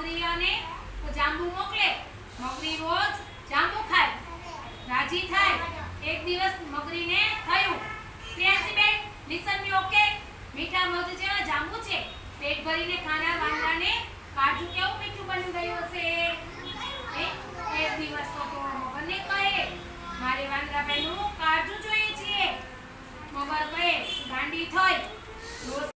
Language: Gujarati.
મગરીયાને જાંબુ મોકલે. મગરી રોજ જાંબુ ખાય, રાજી થાય. એક દિવસ મગરીને થયું, પ્રિયાંશીબેન લિસન મી ઓકે, મીઠા મધ જેવા જાંબુ છે, પેટ ભરીને ખાનાર વાંદરાને કાજુ કેવું મીઠું બની ગયું હશે. એક દિવસ તો મગરને કહે, મારે વાંદરાભાઈનું કાજુ જોઈએ છે. મગર કહે, ગાંડી થઈ, રોજ